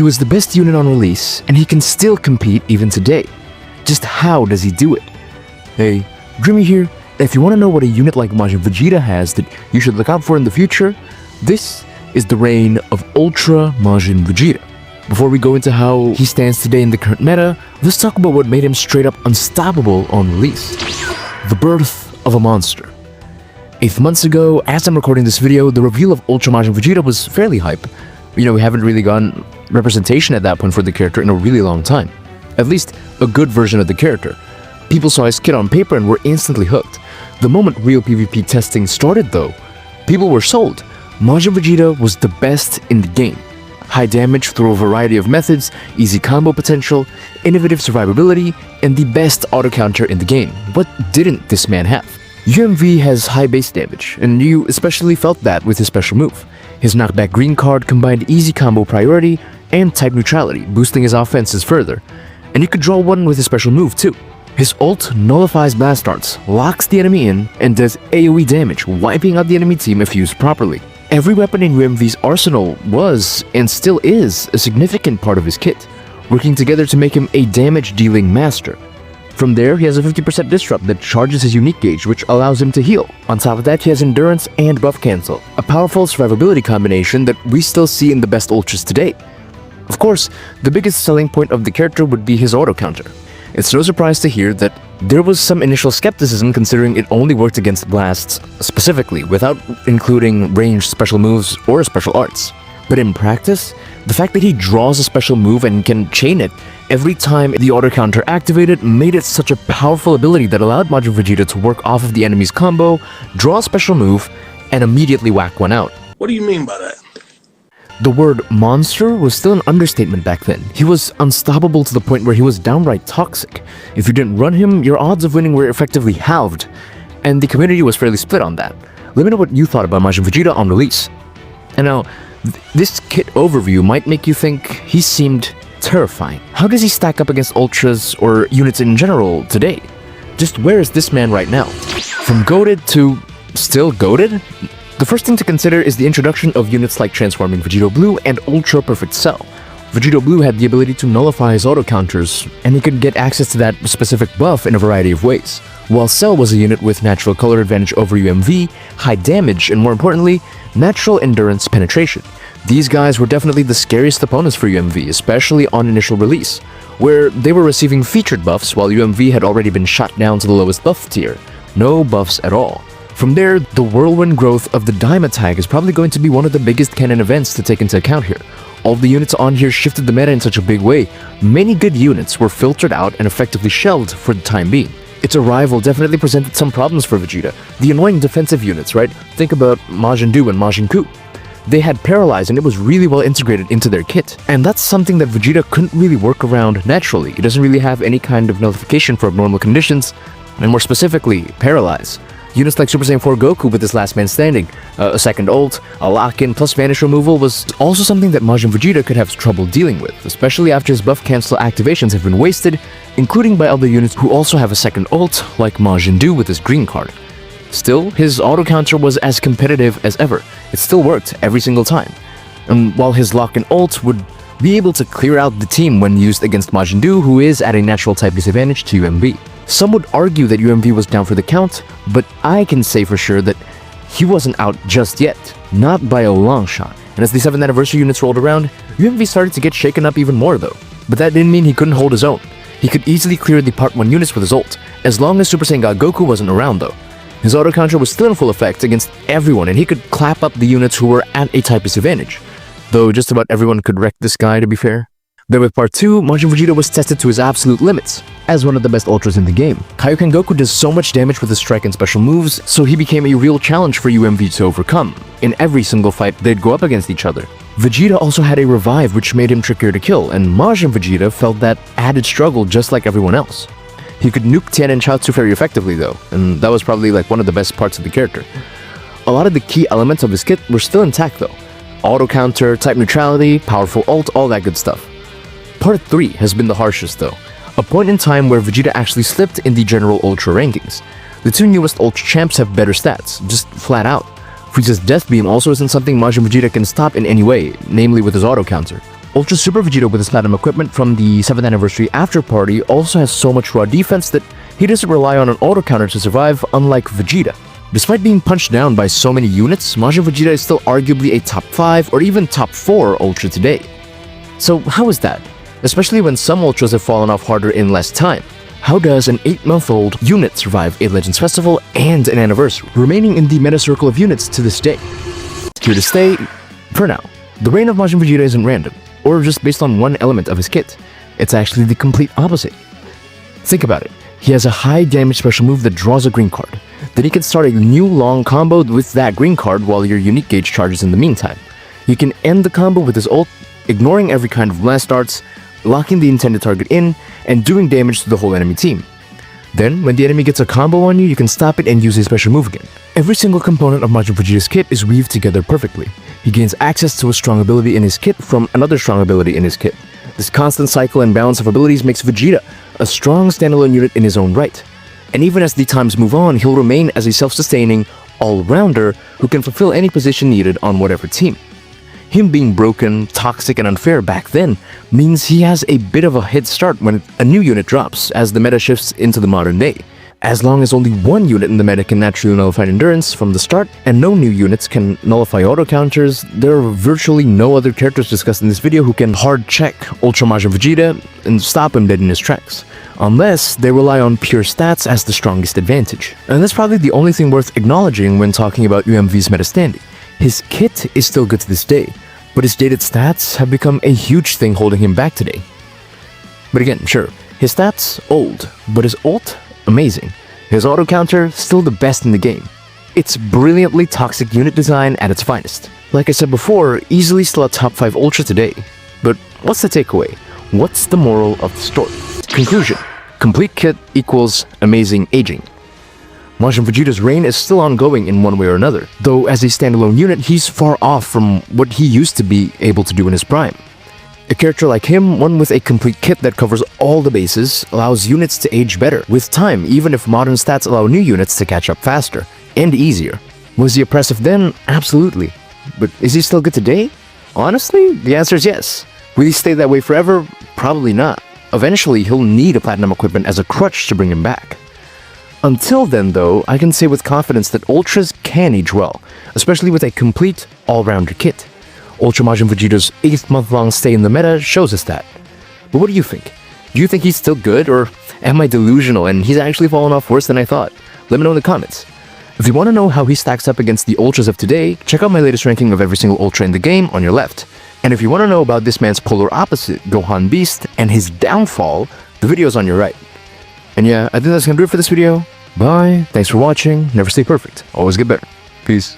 He was the best unit on release, and he can still compete even today. Just how does he do it? Hey, Dreamy here, and if you want to know what a unit like Majin Vegeta has that you should look out for in the future, this is the reign of Ultra Majin Vegeta. Before we go into how he stands today in the current meta, let's talk about what made him straight up unstoppable on release. The birth of a monster. 8 months ago, as I'm recording this video, the reveal of Ultra Majin Vegeta was fairly hype. We haven't really gotten representation at that point for the character in a really long time. At least, a good version of the character. People saw his kit on paper and were instantly hooked. The moment real PvP testing started though, people were sold. Majin Vegeta was the best in the game. High damage through a variety of methods, easy combo potential, innovative survivability, and the best auto counter in the game. What didn't this man have? UMV has high base damage, and you especially felt that with his special move. His knockback green card combined easy combo priority and type neutrality, boosting his offenses further. And you could draw one with his special move too. His ult nullifies blast darts, locks the enemy in, and does AoE damage, wiping out the enemy team if used properly. Every weapon in UMV's arsenal was, and still is, a significant part of his kit, working together to make him a damage-dealing master. From there, he has a 50% disrupt that charges his unique gauge, which allows him to heal. On top of that, he has endurance and buff cancel, a powerful survivability combination that we still see in the best ultras today. Of course, the biggest selling point of the character would be his auto counter. It's no surprise to hear that there was some initial skepticism considering it only worked against blasts specifically, without including ranged special moves or special arts. But in practice, the fact that he draws a special move and can chain it every time the auto counter activated made it such a powerful ability that allowed Majin Vegeta to work off of the enemy's combo, draw a special move, and immediately whack one out. What do you mean by that? The word monster was still an understatement back then. He was unstoppable to the point where he was downright toxic. If you didn't run him, your odds of winning were effectively halved, and the community was fairly split on that. Let me know what you thought about Majin Vegeta on release. And now, this kit overview might make you think he seemed terrifying. How does he stack up against ultras or units in general today? Just where is this man right now? From goated to still goated? The first thing to consider is the introduction of units like Transforming Vegito Blue and Ultra Perfect Cell. Vegito Blue had the ability to nullify his auto counters, and he could get access to that specific buff in a variety of ways. While Cell was a unit with natural color advantage over UMV, high damage, and more importantly, natural endurance penetration. These guys were definitely the scariest opponents for UMV, especially on initial release, where they were receiving featured buffs while UMV had already been shot down to the lowest buff tier. No buffs at all. From there, the whirlwind growth of the Daima tag is probably going to be one of the biggest canon events to take into account here. All the units on here shifted the meta in such a big way. Many good units were filtered out and effectively shelved for the time being. Its arrival definitely presented some problems for Vegeta. The annoying defensive units, right? Think about Majin Du and Majin Ku. They had Paralyze and it was really well integrated into their kit. And that's something that Vegeta couldn't really work around naturally. He doesn't really have any kind of nullification for abnormal conditions, and more specifically, Paralyze. Units like Super Saiyan 4 Goku with his last man standing, a second ult, a lock-in plus vanish removal was also something that Majin Vegeta could have trouble dealing with, especially after his buff cancel activations have been wasted, including by other units who also have a second ult, like Majin Du with his green card. Still, his auto counter was as competitive as ever. It still worked every single time. And while his lock-in ult would be able to clear out the team when used against Majin Du, who is at a natural type disadvantage to UMV. Some would argue that UMV was down for the count, but I can say for sure that he wasn't out just yet, not by a long shot. And as the 7th anniversary units rolled around, UMV started to get shaken up even more though. But that didn't mean he couldn't hold his own. He could easily clear the Part 1 units with his ult, as long as Super Saiyan God Goku wasn't around though. His auto counter was still in full effect against everyone, and he could clap up the units who were at a type disadvantage. Though just about everyone could wreck this guy, to be fair. Then with Part 2, Majin Vegeta was tested to his absolute limits, as one of the best ultras in the game. Kaioken Goku does so much damage with his strike and special moves, so he became a real challenge for UMV to overcome. In every single fight, they'd go up against each other. Vegeta also had a revive which made him trickier to kill, and Majin Vegeta felt that added struggle just like everyone else. He could nuke Tien and Chaozu very effectively though, and that was probably like one of the best parts of the character. A lot of the key elements of his kit were still intact though. Auto counter, type neutrality, powerful ult, all that good stuff. Part 3 has been the harshest though, a point in time where Vegeta actually slipped in the general Ultra rankings. The two newest Ultra champs have better stats, just flat out. Frieza's Death Beam also isn't something Majin Vegeta can stop in any way, namely with his auto counter. Ultra Super Vegeta with his platinum equipment from the 7th anniversary after party also has so much raw defense that he doesn't rely on an auto counter to survive, unlike Vegeta. Despite being punched down by so many units, Majin Vegeta is still arguably a top 5 or even top 4 Ultra today. So how is that? Especially when some Ultras have fallen off harder in less time. How does an 8-month-old unit survive a Legends Festival and an anniversary, remaining in the meta circle of units to this day? Here to stay, for now. The reign of Majin Vegeta isn't random, or just based on one element of his kit. It's actually the complete opposite. Think about it. He has a high damage special move that draws a green card. Then he can start a new long combo with that green card while your unique gauge charges in the meantime. You can end the combo with his ult, ignoring every kind of blast darts, locking the intended target in, and doing damage to the whole enemy team. Then, when the enemy gets a combo on you, you can stop it and use his special move again. Every single component of Majin Vegeta's kit is weaved together perfectly. He gains access to a strong ability in his kit from another strong ability in his kit. This constant cycle and balance of abilities makes Vegeta a strong standalone unit in his own right. And even as the times move on, he'll remain as a self-sustaining all-rounder who can fulfill any position needed on whatever team. Him being broken, toxic, and unfair back then means he has a bit of a head start when a new unit drops as the meta shifts into the modern day. As long as only one unit in the meta can naturally nullify endurance from the start and no new units can nullify auto counters, there are virtually no other characters discussed in this video who can hard check Ultra Majin Vegeta and stop him dead in his tracks, unless they rely on pure stats as the strongest advantage. And that's probably the only thing worth acknowledging when talking about UMV's meta standing. His kit is still good to this day, but his dated stats have become a huge thing holding him back today. But again, sure, his stats, old, but his ult, amazing. His auto counter, still the best in the game. It's brilliantly toxic unit design at its finest. Like I said before, easily still a top 5 Ultra today. But what's the takeaway? What's the moral of the story? Conclusion: complete kit equals amazing aging. Majin Vegeta's reign is still ongoing in one way or another, though as a standalone unit, he's far off from what he used to be able to do in his prime. A character like him, one with a complete kit that covers all the bases, allows units to age better with time, even if modern stats allow new units to catch up faster and easier. Was he oppressive then? Absolutely. But is he still good today? Honestly, the answer is yes. Will he stay that way forever? Probably not. Eventually, he'll need a platinum equipment as a crutch to bring him back. Until then, though, I can say with confidence that Ultras can age well, especially with a complete, all-rounder kit. Ultra Majin Vegeta's 8-month-long stay in the meta shows us that. But what do you think? Do you think he's still good, or am I delusional and he's actually fallen off worse than I thought? Let me know in the comments. If you want to know how he stacks up against the Ultras of today, check out my latest ranking of every single Ultra in the game on your left. And if you want to know about this man's polar opposite, Gohan Beast, and his downfall, the video's on your right. And yeah, I think that's gonna do it for this video. Bye, thanks for watching, never stay perfect, always get better. Peace.